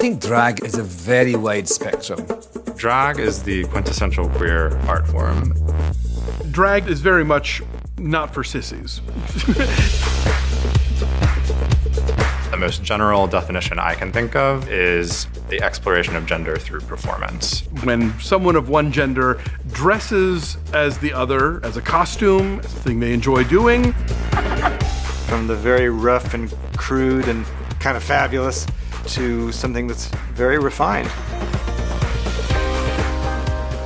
think drag is a very wide spectrum. Drag is the quintessential queer art form. Drag is very much not for sissies. The most general definition I can think of is the exploration of gender through performance. When someone of one gender dresses as the other, as a costume, as a thing they enjoy doing. From the very rough and crude and kind of fabulous to something that's very refined.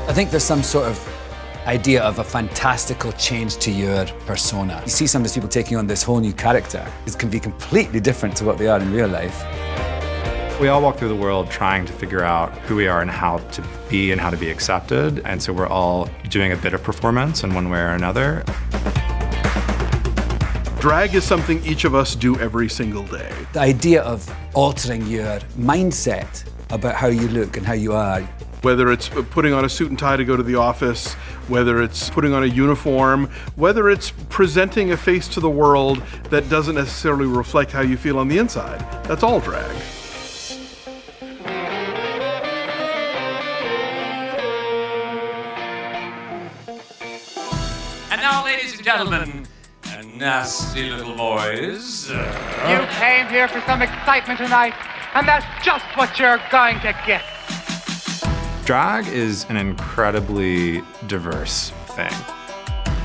I think there's some sort of idea of a fantastical change to your persona. You see some of these people taking on this whole new character. It can be completely different to what they are in real life. We all walk through the world trying to figure out who we are and how to be accepted. And so we're all doing a bit of performance in one way or another. Drag is something each of us do every single day. The idea of altering your mindset about how you look and how you are. Whether it's putting on a suit and tie to go to the office, whether it's putting on a uniform, whether it's presenting a face to the world that doesn't necessarily reflect how you feel on the inside. That's all drag. And now, ladies and gentlemen, nasty little boys. You came here for some excitement tonight, and that's just what you're going to get. Drag is an incredibly diverse thing.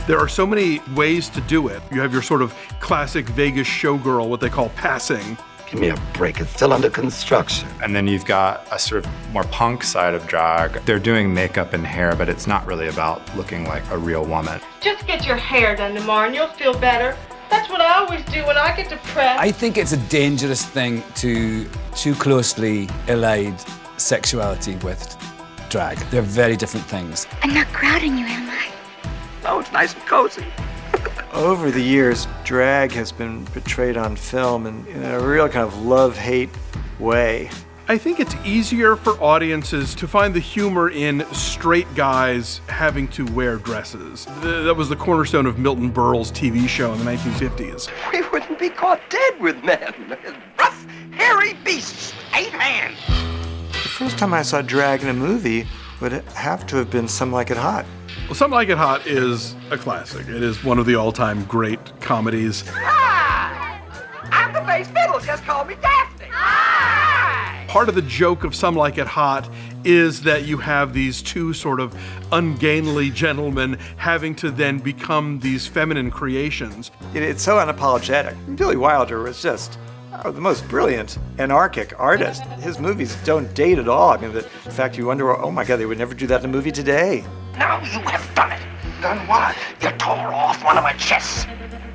There are so many ways to do it. You have your sort of classic Vegas showgirl, what they call passing. Give me a break, it's still under construction. And then you've got a sort of more punk side of drag. They're doing makeup and hair, but it's not really about looking like a real woman. Just get your hair done tomorrow and you'll feel better. That's what I always do when I get depressed. I think it's a dangerous thing to too closely elide sexuality with drag. They're very different things. I'm not crowding you, am I? Oh, it's nice and cozy. Over the years, drag has been portrayed on film in a real kind of love-hate way. I think it's easier for audiences to find the humor in straight guys having to wear dresses. That was the cornerstone of Milton Berle's TV show in the 1950s. We wouldn't be caught dead with men. Rough, hairy beasts, 8 hands. The first time I saw drag in a movie would have to have been Some Like It Hot. Well, Something Like It Hot is a classic. It is one of the all-time great comedies. Hi! I'm the bass fiddle, just call me Daphne. Hi! Part of the joke of Some Like It Hot is that you have these two sort of ungainly gentlemen having to then become these feminine creations. It's so unapologetic. Billy Wilder was just the most brilliant anarchic artist. His movies don't date at all. I mean, in fact, you wonder, oh my God, they would never do that in a movie today. Now you have done it. Done what? You tore off one of my chests.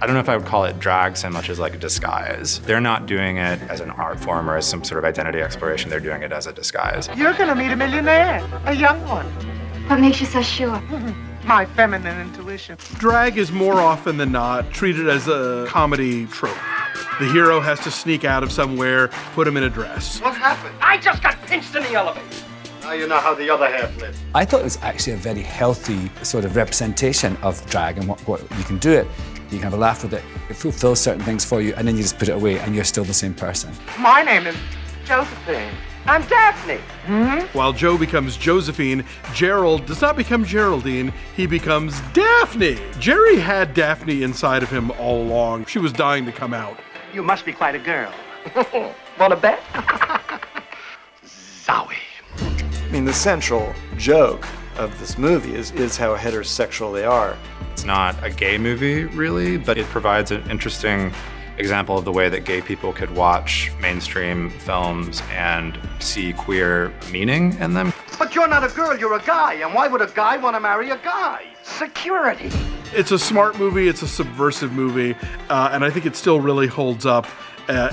I don't know if I would call it drag so much as like a disguise. They're not doing it as an art form or as some sort of identity exploration. They're doing it as a disguise. You're gonna meet a millionaire, a young one. What makes you so sure? My feminine intuition. Drag is more often than not treated as a comedy trope. The hero has to sneak out of somewhere, put him in a dress. What happened? I just got pinched in the elevator. Now you know how the other half lives. I thought it was actually a very healthy sort of representation of drag and what you can do it. You can have a laugh with it. It fulfills certain things for you, and then you just put it away, and you're still the same person. My name is Josephine. I'm Daphne. While Joe becomes Josephine, Gerald does not become Geraldine, he becomes Daphne. Jerry had Daphne inside of him all along. She was dying to come out. You must be quite a girl. Want to bet? Zowie. I mean, the central joke of this movie is how heterosexual they are. It's not a gay movie, really, but it provides an interesting example of the way that gay people could watch mainstream films and see queer meaning in them. But you're not a girl, you're a guy. And why would a guy want to marry a guy? Security. It's a smart movie, it's a subversive movie, and I think it still really holds up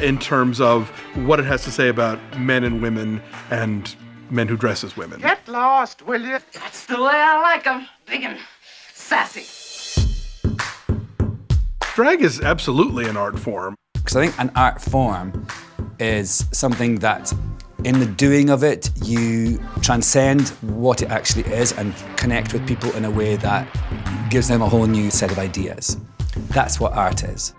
in terms of what it has to say about men and women and men who dress as women. Get lost, will you? That's the way I like them. Big and sassy. Drag is absolutely an art form. Because I think an art form is something that in the doing of it, you transcend what it actually is and connect with people in a way that gives them a whole new set of ideas. That's what art is.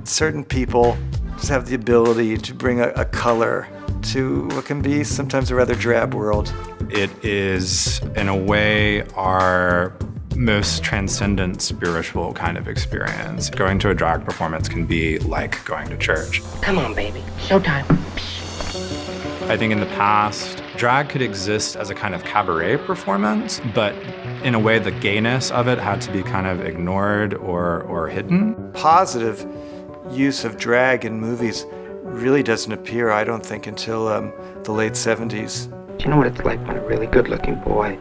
Certain people just have the ability to bring a color to what can be sometimes a rather drab world. It is, in a way, our most transcendent spiritual kind of experience. Going to a drag performance can be like going to church. Come on, baby. Showtime. I think in the past, drag could exist as a kind of cabaret performance, but in a way, the gayness of it had to be kind of ignored or hidden. Positive use of drag in movies really doesn't appear, I don't think, until the late 70s. Do you know what it's like when a really good-looking boy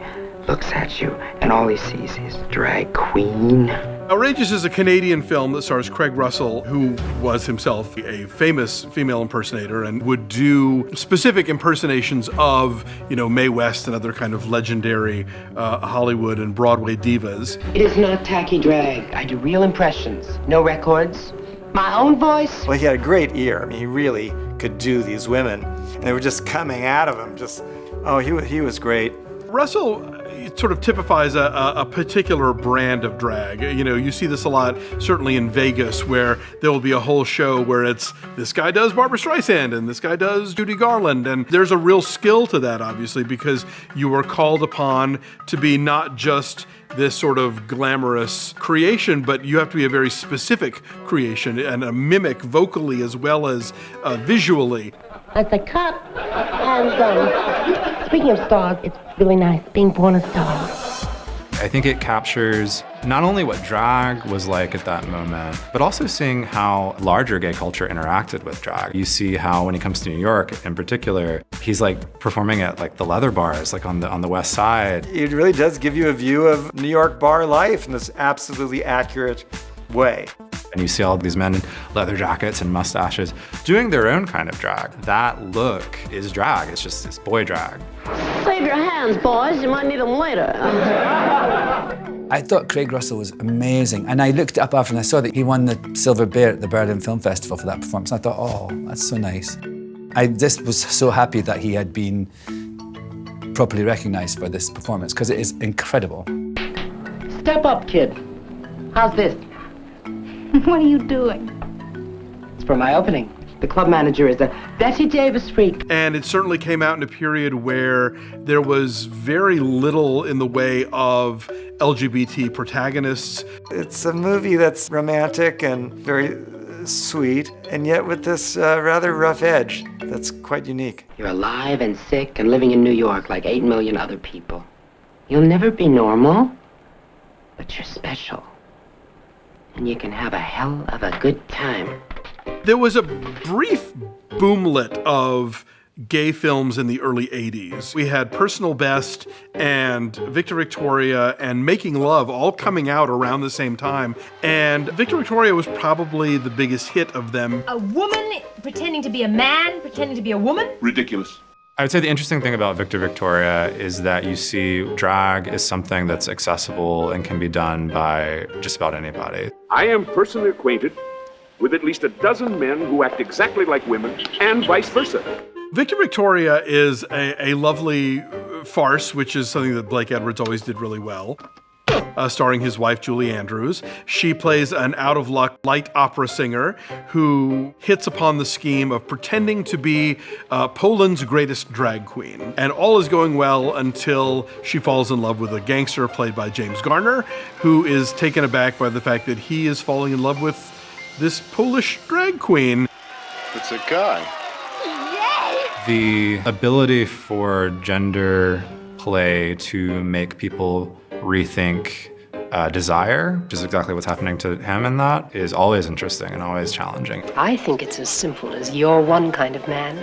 looks at you and all he sees is drag queen? Outrageous is a Canadian film that stars Craig Russell, who was himself a famous female impersonator and would do specific impersonations of, Mae West and other kind of legendary Hollywood and Broadway divas. It is not tacky drag. I do real impressions. No records. My own voice. Well, he had a great ear. I mean, he really could do these women. And they were just coming out of him. He was great. Russell sort of typifies a particular brand of drag. You see this a lot, certainly in Vegas, where there will be a whole show where it's this guy does Barbra Streisand and this guy does Judy Garland. And there's a real skill to that, obviously, because you are called upon to be not just this sort of glamorous creation, but you have to be a very specific creation and a mimic vocally as well as visually. That's a cut. And speaking of stars, it's really nice being born a star. I think it captures not only what drag was like at that moment, but also seeing how larger gay culture interacted with drag. You see how when he comes to New York in particular, he's like performing at like the leather bars, like on the West Side. It really does give you a view of New York bar life in this absolutely accurate way. And you see all these men in leather jackets and mustaches doing their own kind of drag. That look is drag. It's just this boy drag. Save your hands, boys. You might need them later. I thought Craig Russell was amazing. And I looked it up after and I saw that he won the Silver Bear at the Berlin Film Festival for that performance. I thought, oh, that's so nice. I just was so happy that he had been properly recognized for this performance because it is incredible. Step up, kid. How's this? What are you doing? It's for my opening. The club manager is a Betty Davis freak. And it certainly came out in a period where there was very little in the way of LGBT protagonists. It's a movie that's romantic and very sweet, and yet with this rather rough edge that's quite unique. You're alive and sick and living in New York like 8 million other people. You'll never be normal, but you're special. And you can have a hell of a good time. There was a brief boomlet of gay films in the early 80s. We had Personal Best and Victor Victoria and Making Love all coming out around the same time. And Victor Victoria was probably the biggest hit of them. A woman pretending to be a man, pretending to be a woman? Ridiculous. I would say the interesting thing about Victor Victoria is that you see drag is something that's accessible and can be done by just about anybody. I am personally acquainted with at least a dozen men who act exactly like women and vice versa. Victor Victoria is a lovely farce, which is something that Blake Edwards always did really well. Starring his wife, Julie Andrews. She plays an out-of-luck light opera singer who hits upon the scheme of pretending to be Poland's greatest drag queen. And all is going well until she falls in love with a gangster played by James Garner, who is taken aback by the fact that he is falling in love with this Polish drag queen. It's a guy. The ability for gender play to make people rethink desire, which is exactly what's happening to him in that, is always interesting and always challenging. I think it's as simple as you're one kind of man,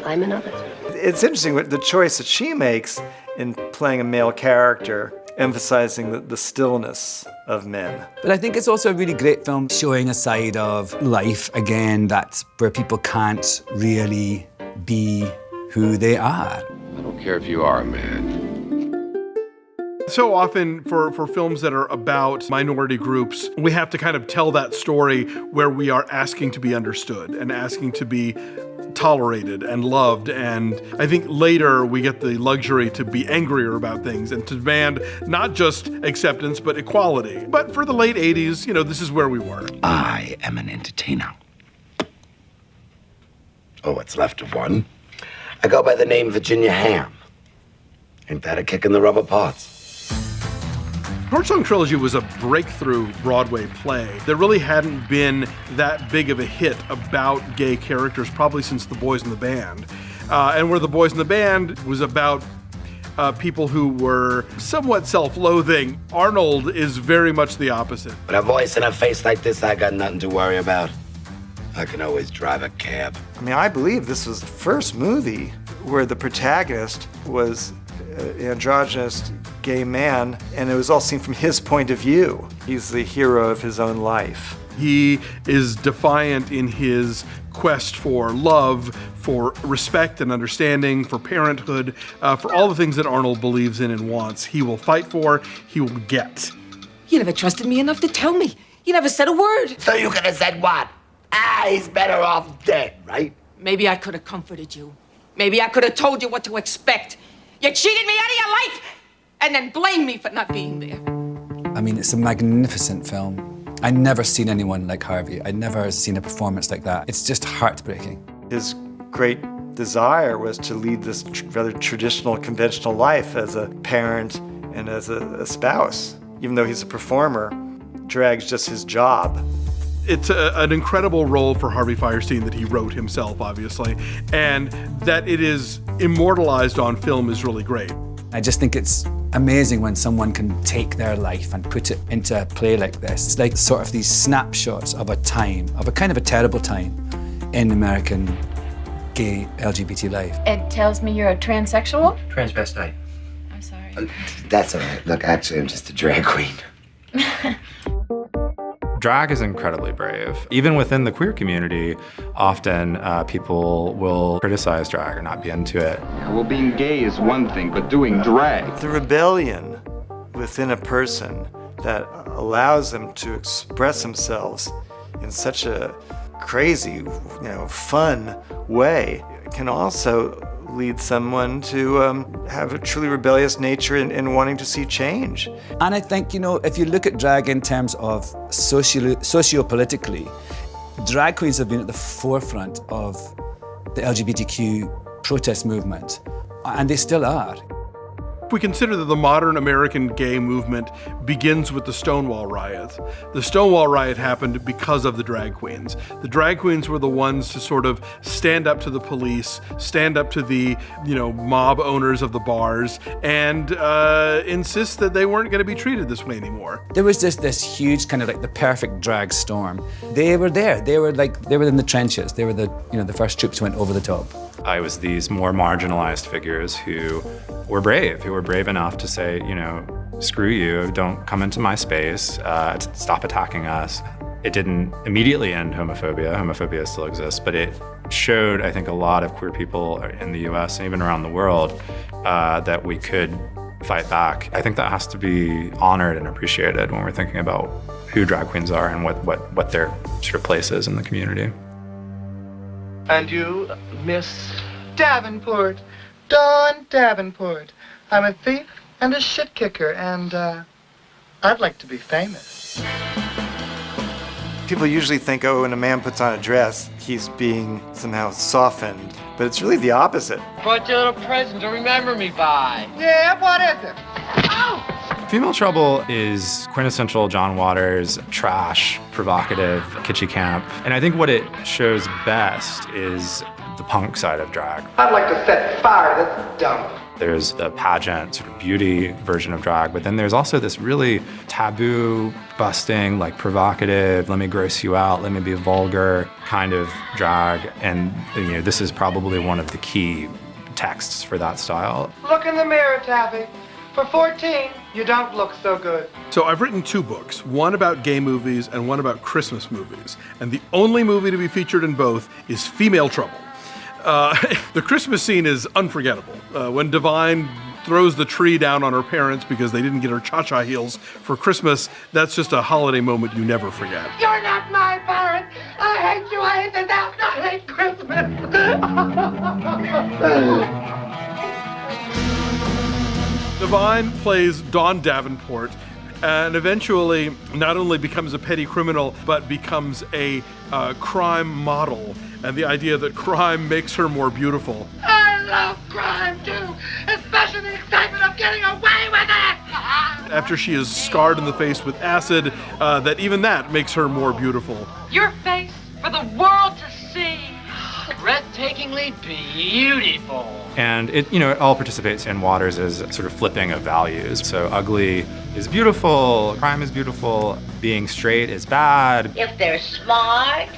I'm another. It's interesting the choice that she makes in playing a male character, emphasizing the stillness of men. But I think it's also a really great film showing a side of life, again, that's where people can't really be who they are. I don't care if you are a man. So often for films that are about minority groups, we have to kind of tell that story where we are asking to be understood and asking to be tolerated and loved. And I think later we get the luxury to be angrier about things and to demand not just acceptance, but equality. But for the late 80s, this is where we were. I am an entertainer. Oh, what's left of one? I go by the name Virginia Ham. Ain't that a kick in the rubber parts? Torch Song Trilogy was a breakthrough Broadway play. There really hadn't been that big of a hit about gay characters probably since The Boys in the Band. And where The Boys in the Band was about people who were somewhat self-loathing, Arnold is very much the opposite. With a voice and a face like this, I got nothing to worry about. I can always drive a cab. I mean, I believe this was the first movie where the protagonist was an androgynous gay man, and it was all seen from his point of view. He's the hero of his own life. He is defiant in his quest for love, for respect and understanding, for parenthood, for all the things that Arnold believes in and wants. He will fight for, he will get. You never trusted me enough to tell me. You never said a word. So you could have said what? He's better off dead, right? Maybe I could have comforted you. Maybe I could have told you what to expect. You cheated me out of your life and then blamed me for not being there. I mean, it's a magnificent film. I'd never seen anyone like Harvey. I'd never seen a performance like that. It's just heartbreaking. His great desire was to lead this rather traditional, conventional life as a parent and as a spouse. Even though he's a performer, drag's just his job. It's an incredible role for Harvey Fierstein that he wrote himself, obviously, and that it is immortalized on film is really great. I just think it's amazing when someone can take their life and put it into a play like this. It's like sort of these snapshots of a time, of a kind of a terrible time in American gay LGBT life. Ed tells me you're a transsexual? Transvestite. I'm sorry. That's all right. Look, actually, I'm just a drag queen. Drag is incredibly brave. Even within the queer community, often people will criticize drag or not be into it. Yeah, well, being gay is one thing, but doing drag. The rebellion within a person that allows them to express themselves in such a crazy, fun way can also lead someone to have a truly rebellious nature in wanting to see change. And I think, if you look at drag in terms of socio-politically, drag queens have been at the forefront of the LGBTQ protest movement, and they still are. We consider that the modern American gay movement begins with the Stonewall Riot. The Stonewall Riot happened because of the drag queens. The drag queens were the ones to sort of stand up to the police, stand up to the, mob owners of the bars, and insist that they weren't going to be treated this way anymore. There was just this huge kind of like the perfect drag storm. They were there. They were in the trenches. They were the first troops who went over the top. I was these more marginalized figures who were brave enough to say, screw you, don't come into my space, stop attacking us. It didn't immediately end homophobia. Homophobia still exists, but it showed, I think, a lot of queer people in the US and even around the world that we could fight back. I think that has to be honored and appreciated when we're thinking about who drag queens are and what their sort of place is in the community. And you, Miss Davenport, Dawn Davenport. I'm a thief and a shit kicker, and I'd like to be famous. People usually think, when a man puts on a dress, he's being somehow softened, but it's really the opposite. Brought you a little present to remember me by. Yeah, what is it? Ow! Female Trouble is quintessential John Waters, trash, provocative, kitschy camp. And I think what it shows best is the punk side of drag. I'd like to set fire to this dump. There's the pageant, sort of beauty version of drag, but then there's also this really taboo, busting, provocative, let me gross you out, let me be vulgar kind of drag. And this is probably one of the key texts for that style. Look in the mirror, Taffy. For 14, you don't look so good. So I've written 2 books, one about gay movies and one about Christmas movies. And the only movie to be featured in both is Female Trouble. The Christmas scene is unforgettable. When Divine throws the tree down on her parents because they didn't get her cha-cha heels for Christmas, that's just a holiday moment you never forget. You're not my parent. I hate you. I hate the doubt. I hate Christmas. Divine plays Dawn Davenport and eventually not only becomes a petty criminal, but becomes a crime model. And the idea that crime makes her more beautiful. I love crime too, especially the excitement of getting away with it. After she is scarred in the face with acid, that even that makes her more beautiful. Your face for the world to see. Breathtakingly beautiful. And it all participates in Waters' sort of flipping of values. So ugly is beautiful, crime is beautiful, being straight is bad. If they're smart,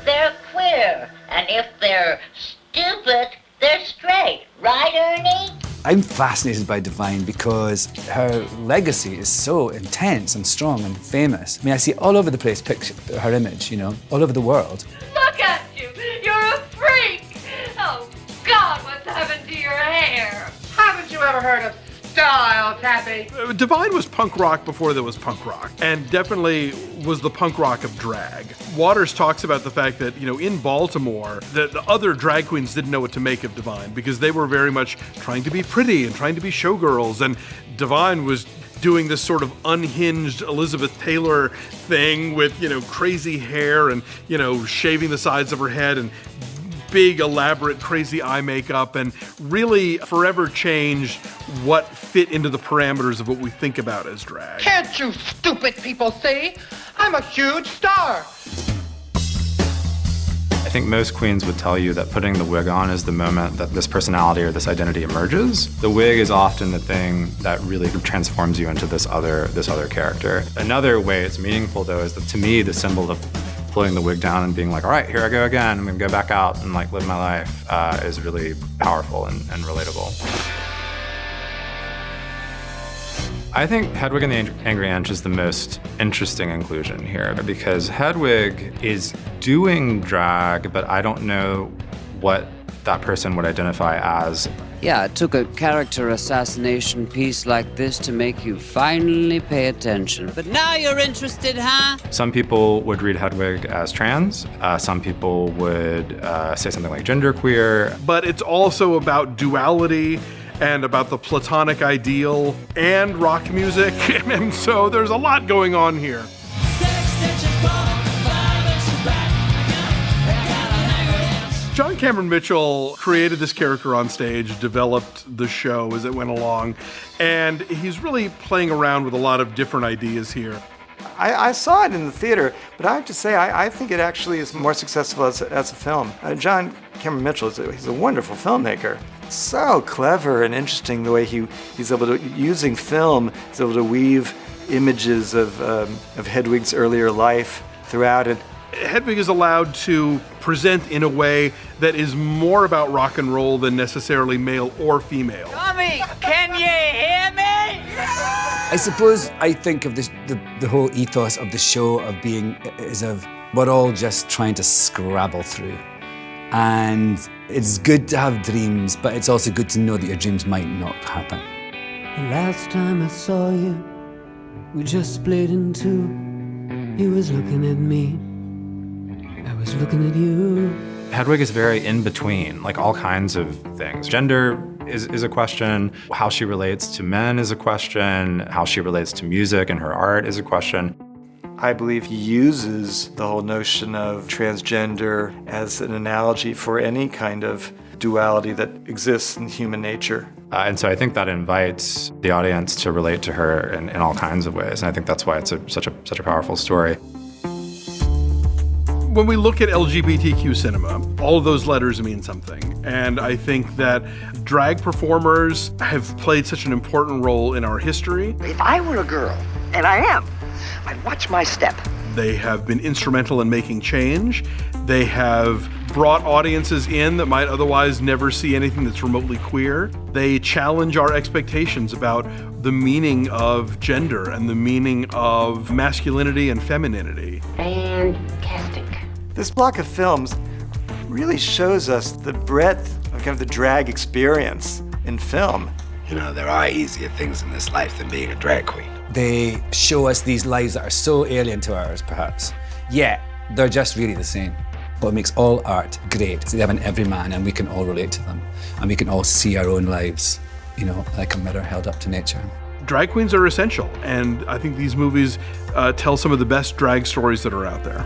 they're queer. And if they're stupid, they're straight. Right, Ernie? I'm fascinated by Divine because her legacy is so intense and strong and famous. I mean, I see all over the place her image, all over the world. Look at you. You're a freak. Oh, God, what's happened to your hair? Haven't you ever heard of style tapping? Divine was punk rock before there was punk rock, and definitely was the punk rock of drag. Waters talks about the fact that, in Baltimore, the other drag queens didn't know what to make of Divine because they were very much trying to be pretty and trying to be showgirls, and Divine was doing this sort of unhinged Elizabeth Taylor thing with, crazy hair and, shaving the sides of her head and big, elaborate, crazy eye makeup, and really forever changed what fit into the parameters of what we think about as drag. Can't you stupid people see? I'm a huge star. I think most queens would tell you that putting the wig on is the moment that this personality or this identity emerges. The wig is often the thing that really transforms you into this other character. Another way it's meaningful, though, is that, to me, the symbol of pulling the wig down and being like, all right, here I go again, I'm gonna go back out and live my life, is really powerful and relatable. I think Hedwig and the Angry Inch is the most interesting inclusion here because Hedwig is doing drag, but I don't know what that person would identify as. Yeah, it took a character assassination piece like this to make you finally pay attention. But now you're interested, huh? Some people would read Hedwig as trans. Some people would say something like genderqueer. But it's also about duality and about the platonic ideal and rock music. And so there's a lot going on here. John Cameron Mitchell created this character on stage, developed the show as it went along, and he's really playing around with a lot of different ideas here. I saw it in the theater, but I have to say, I think it actually is more successful as a film. John Cameron Mitchell, he's a wonderful filmmaker. So clever and interesting the way he's able to, using film, he's able to weave images of Hedwig's earlier life throughout it. Hedwig is allowed to present in a way that is more about rock and roll than necessarily male or female. Tommy, can you hear me? I suppose I think of this, the whole ethos of the show of we're all just trying to scrabble through. And it's good to have dreams, but it's also good to know that your dreams might not happen. The last time I saw you, we just split in two. You was looking at me, I was looking at you. Hedwig is very in between, all kinds of things. Gender is a question. How she relates to men is a question. How she relates to music and her art is a question. I believe he uses the whole notion of transgender as an analogy for any kind of duality that exists in human nature. And so I think that invites the audience to relate to her in all kinds of ways. And I think that's why it's such a powerful story. When we look at LGBTQ cinema, all of those letters mean something. And I think that drag performers have played such an important role in our history. If I were a girl, and I am, I'd watch my step. They have been instrumental in making change. They have brought audiences in that might otherwise never see anything that's remotely queer. They challenge our expectations about the meaning of gender and the meaning of masculinity and femininity. Fantastic. This block of films really shows us the breadth of kind of the drag experience in film. There are easier things in this life than being a drag queen. They show us these lives that are so alien to ours, perhaps. Yet, they're just really the same. What makes all art great is they have an everyman and we can all relate to them. And we can all see our own lives, like a mirror held up to nature. Drag queens are essential, and I think these movies tell some of the best drag stories that are out there.